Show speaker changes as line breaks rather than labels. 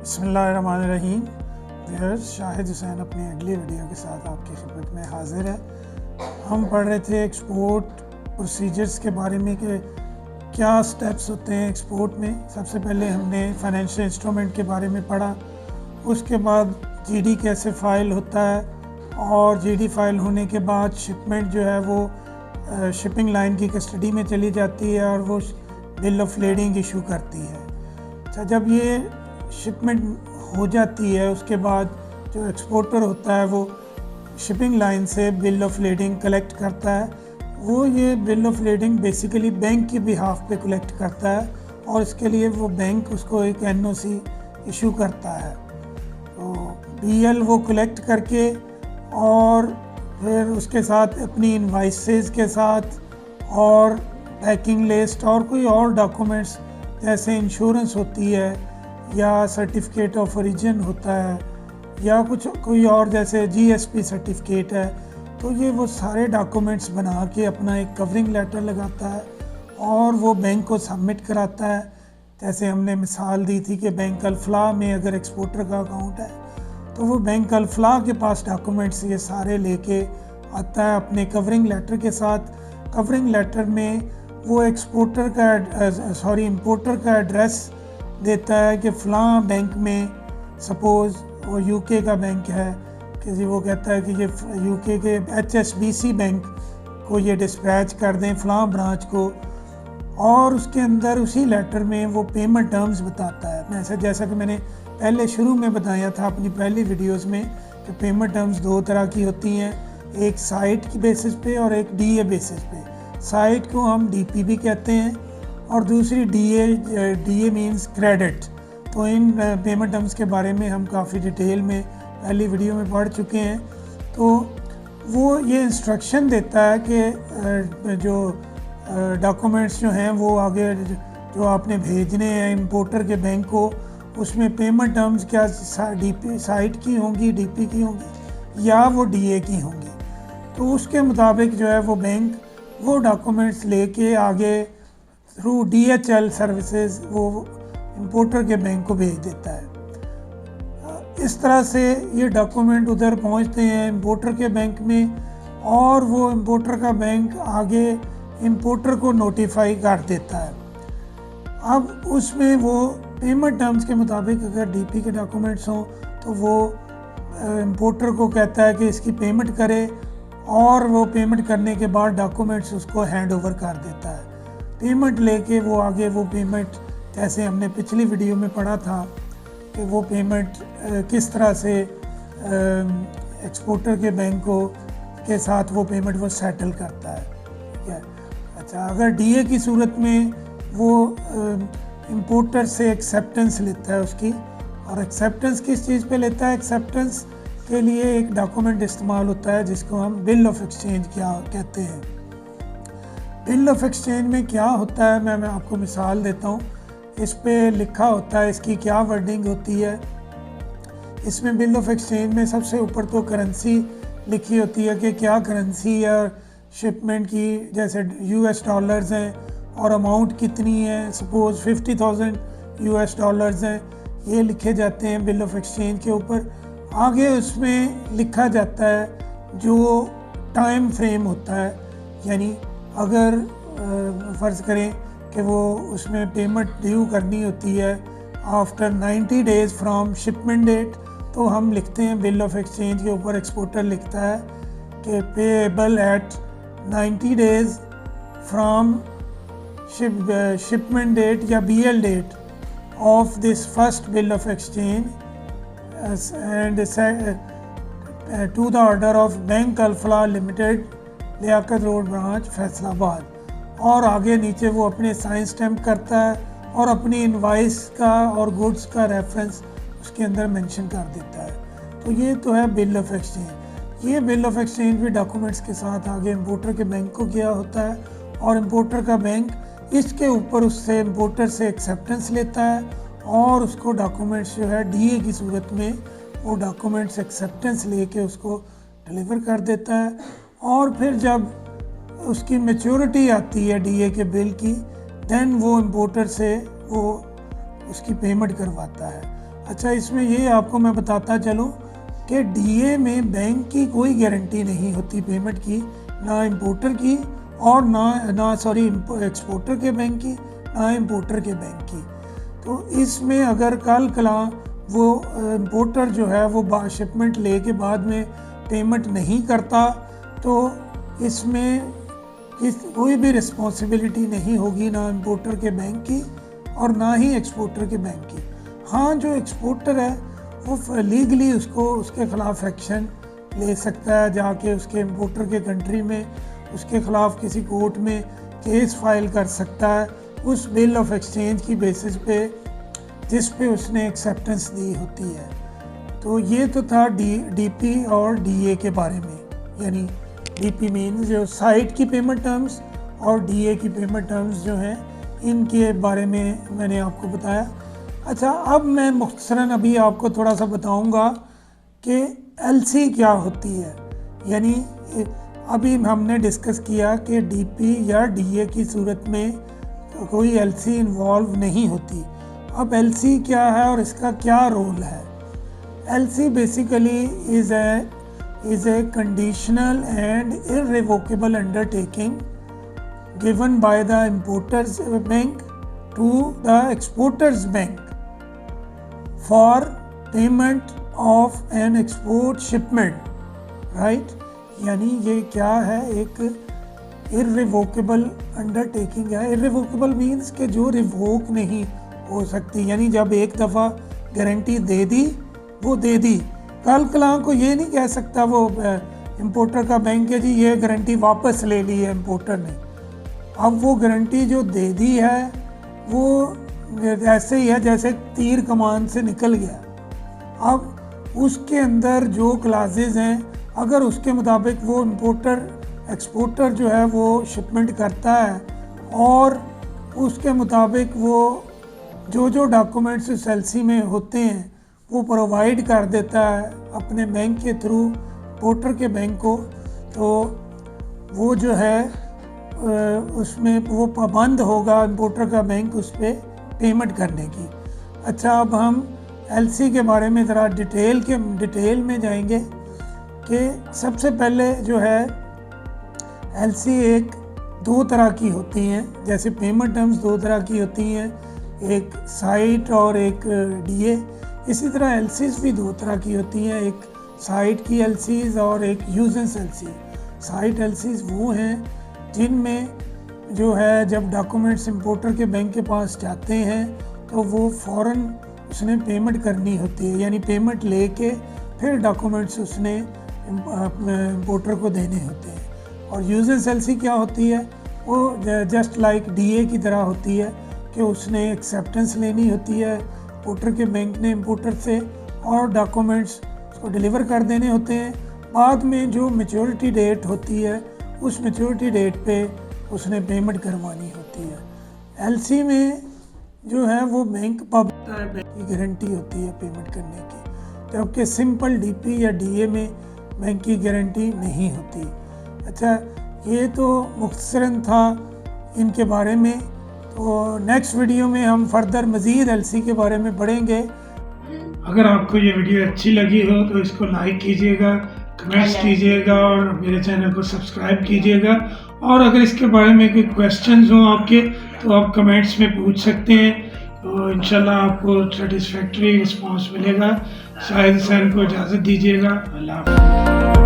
बिस्मिल्लाहिर्रहमानिर्रहीम। शाहिद हुसैन अपनी अगली वीडियो के साथ आपकी खिदमत में हाजिर है। हम पढ़ रहे थे एक्सपोर्ट प्रोसीजर्स के बारे में कि क्या स्टेप्स होते हैं एक्सपोर्ट में। सबसे पहले हमने फाइनेंशियल इंस्ट्रूमेंट के बारे में पढ़ा, उसके बाद जीडी कैसे फ़ाइल होता है और जीडी फ़ाइल होने के बाद शिपमेंट जो है वो शिपिंग लाइन की कस्टडी में चली जाती है और वो बिल ऑफ लेडिंग इशू करती है। अच्छा, जब ये शिपमेंट हो जाती है उसके बाद जो एक्सपोर्टर होता है वो शिपिंग लाइन से बिल ऑफ लेडिंग कलेक्ट करता है। वो ये bill of lading basically bank की बिहाफ पे कलेक्ट करता है और इसके लिए वो बैंक उसको एक एनओसी इशू करता है। तो बीएल वो कलेक्ट करके और फिर उसके साथ अपनी इनवाइसेस के साथ और पैकिंग लिस्ट और कोई और डॉक्यूमेंट्स जैसे इंश्योरेंस होती है या सर्टिफिकेट ऑफ ओरिजिन होता है या कोई और जैसे जीएसपी सर्टिफिकेट है, तो ये वो सारे डॉक्यूमेंट्स बना के अपना एक कवरिंग लेटर लगाता है और वो बैंक को सबमिट कराता है। जैसे हमने मिसाल दी थी कि बैंक अल-फलाह में अगर एक्सपोर्टर का अकाउंट है तो वो बैंक अल-फलाह के पास डॉक्यूमेंट्स ये सारे लेके आता है अपने कवरिंग लेटर के साथ। कवरिंग लेटर में वो इंपोर्टर का एड्रेस देता है कि फ़लाँ बैंक में, सपोज़ वो यूके का बैंक है कि वो कहता है कि ये यूके के HSBC बैंक को ये डिस्पैच कर दें फ़लाँ ब्रांच को, और उसके अंदर उसी लेटर में वो पेमेंट टर्म्स बताता है। जैसा कि मैंने पहले शुरू में बताया था अपनी पहली वीडियोस में कि पेमेंट टर्म्स दो तरह की होती हैं, एक साइट की बेसिस पे और एक डीए बेसिस पे। साइट को हम डीपी भी कहते हैं और दूसरी डीए मींस क्रेडिट। तो इन पेमेंट टर्म्स के बारे में हम काफ़ी डिटेल में पहली वीडियो में पढ़ चुके हैं। तो वो ये इंस्ट्रक्शन देता है कि जो डॉक्यूमेंट्स जो हैं वो आगे जो आपने भेजने हैं इंपोर्टर के बैंक को, उसमें पेमेंट टर्म्स क्या डीपी साइट की होंगी, डीपी की होंगी या वो डीए की होंगी। तो उसके मुताबिक जो है वो बैंक वो डॉक्यूमेंट्स लेके आगे थ्रू डीएचएल सर्विसेज वो इंपोर्टर के बैंक को भेज देता है। इस तरह से ये डॉक्यूमेंट उधर पहुंचते हैं इंपोर्टर के बैंक में और वो इंपोर्टर का बैंक आगे इंपोर्टर को नोटिफाई कर देता है। अब उसमें वो पेमेंट टर्म्स के मुताबिक अगर डीपी के डॉक्यूमेंट्स हों तो वो इंपोर्टर को कहता है कि इसकी पेमेंट करे और वो पेमेंट करने के बाद डॉक्यूमेंट्स उसको हैंड ओवर कर देता है। पेमेंट लेके वो आगे वो पेमेंट, जैसे हमने पिछली वीडियो में पढ़ा था कि वो पेमेंट किस तरह से एक्सपोर्टर के बैंक को के साथ वो पेमेंट वो सेटल करता है। ठीक है। अच्छा, अगर डीए की सूरत में वो इंपोर्टर से एक्सेप्टेंस लेता है उसकी, और एक्सेप्टेंस किस चीज़ पे लेता है? एक्सेप्टेंस के लिए एक डॉक्यूमेंट इस्तेमाल होता है जिसको हम बिल ऑफ एक्सचेंज क्या कहते हैं। बिल ऑफ एक्सचेंज में क्या होता है, मैं आपको मिसाल देता हूँ। इस पे लिखा होता है इसकी क्या वर्डिंग होती है। इसमें बिल ऑफ एक्सचेंज में सबसे ऊपर तो करेंसी लिखी होती है कि क्या करेंसी या शिपमेंट की, जैसे यूएस डॉलर्स हैं और अमाउंट कितनी है, सपोज़ $50,000 हैं, ये लिखे जाते हैं बिल ऑफ एक्सचेंज के ऊपर। आगे उसमें लिखा जाता है जो टाइम फ्रेम होता है, यानी अगर फ़र्ज़ करें कि वो उसमें पेमेंट ड्यू करनी होती है after 90 days from shipment date, तो हम लिखते हैं बिल ऑफ एक्सचेंज के ऊपर एक्सपोर्टर लिखता है कि payable at 90 days from shipment date या BL date of this first bill of exchange and to the order of bank Alfalah limited, Liaquat road branch, Faisalabad. और आगे नीचे वो अपने साइन स्टैम्प करता है और अपनी इनवाइस का और गुड्स का रेफरेंस उसके अंदर मेंशन कर देता है। तो ये तो है बिल ऑफ एक्सचेंज। ये बिल ऑफ एक्सचेंज भी डॉक्यूमेंट्स के साथ आगे इंपोर्टर के बैंक को किया होता है और इंपोर्टर का बैंक इसके ऊपर उससे इंपोर्टर से एक्सेप्टेंस लेता है और उसको डॉक्यूमेंट्स जो है डीए की सूरत में वो डॉक्यूमेंट्स एक्सेप्टेंस लेके उसको डिलीवर कर देता है। और फिर जब उसकी मैच्योरिटी आती है डीए के बिल की, देन वो इंपोर्टर से वो उसकी पेमेंट करवाता है। अच्छा, इसमें ये आपको मैं बताता चलूँ कि डीए में बैंक की कोई गारंटी नहीं होती पेमेंट की, ना इंपोर्टर की और ना एक्सपोर्टर के बैंक की, ना इंपोर्टर के बैंक की। तो इसमें अगर कल कला वो इंपोर्टर जो है वो शिपमेंट ले के बाद में पेमेंट नहीं करता तो इसमें कोई भी रिस्पॉन्सिबिलिटी नहीं होगी, ना इंपोर्टर के बैंक की और ना ही एक्सपोर्टर के बैंक की। हाँ, जो एक्सपोर्टर है वो लीगली उसके ख़िलाफ़ एक्शन ले सकता है, जाके उसके इंपोर्टर के कंट्री में उसके ख़िलाफ़ किसी कोर्ट में केस फाइल कर सकता है उस बिल ऑफ एक्सचेंज की बेसिस पे जिस पे उसने एक्सेप्टेंस दी होती है। तो ये तो था डीपी और डीए के बारे में, यानी डीपी मीन्स जो साइट की पेमेंट टर्म्स और डीए की पेमेंट टर्म्स जो हैं इनके बारे में मैंने आपको बताया। अच्छा, अब मैं मुख्तसरन अभी आपको थोड़ा सा बताऊंगा कि एलसी क्या होती है। यानी अभी हमने डिस्कस किया कि डीपी या डीए की सूरत में कोई एलसी इन्वॉल्व नहीं होती। अब एलसी क्या है और इसका क्या रोल है। LC basically is a conditional and irrevocable undertaking given by the importer's bank to the exporter's bank for payment of an export shipment, right. यानी ये क्या है, एक इररिवोकेबल अंडरटेकिंग है। इररिवोकेबल मीन्स कि जो रिवोक नहीं हो सकती, यानी जब एक दफ़ा गारंटी दे दी वो दे दी, कल कलां को ये नहीं कह सकता वो इंपोर्टर का बैंक है जी ये गारंटी वापस ले ली है इंपोर्टर ने। अब वो गारंटी जो दे दी है वो ऐसे ही है जैसे तीर कमान से निकल गया। अब उसके अंदर जो क्लासेस हैं, अगर उसके मुताबिक वो एक्सपोर्टर जो है वो शिपमेंट करता है और उसके मुताबिक वो जो डॉक्यूमेंट्स इस एलसी में होते हैं वो प्रोवाइड कर देता है अपने बैंक के थ्रू इंपोर्टर के बैंक को, तो वो जो है उसमें वो पाबंद होगा इंपोर्टर का बैंक उस पर पेमेंट करने की। अच्छा, अब हम एलसी के बारे में ज़रा डिटेल में जाएंगे कि सबसे पहले जो है एलसी दो तरह की होती हैं। जैसे पेमेंट टर्म्स दो तरह की होती हैं, एक साइट और एक डीए। इसी तरह एलसीज भी दो तरह की होती हैं, एक साइट की एलसीज और एक यूजेंस एलसी। साइट एलसीज वो हैं जिनमें जो है जब डॉक्यूमेंट्स इंपोर्टर के बैंक के पास जाते हैं तो वो फ़ौरन उसने पेमेंट करनी होती है, यानी पेमेंट लेके फिर डॉक्यूमेंट्स उसने इंपोर्टर को देने होते हैं। और यूजेंस एलसी क्या होती है, वो जस्ट लाइक डीए की तरह होती है कि उसने एक्सेप्टेंस लेनी होती है इंपोर्टर के बैंक ने इंपोर्टर से और डॉक्यूमेंट्स उसको डिलीवर कर देने होते हैं। बाद में जो मैच्योरिटी डेट होती है उस मैच्योरिटी डेट पे उसने पेमेंट करवानी होती है। एलसी में जो है वो बैंक की गारंटी होती है पेमेंट करने की, जबकि सिंपल डीपी या डीए में बैंक की गारंटी नहीं होती। अच्छा, ये तो मुख्तसरन था इनके बारे में। तो नेक्स्ट वीडियो में हम फर्दर मज़ीद एलसी के बारे में पढ़ेंगे। अगर आपको ये वीडियो अच्छी लगी हो तो इसको लाइक कीजिएगा, कमेंट्स कीजिएगा और मेरे चैनल को सब्सक्राइब कीजिएगा। और अगर इसके बारे में कोई क्वेश्चंस हों आपके तो आप कमेंट्स में पूछ सकते हैं, तो इंशाल्लाह आपको सेटिस्फैक्टरी रिस्पांस मिलेगा। शाहिद हुसैन को इजाज़त दीजिएगा। अल्लाह हाफ़िज़।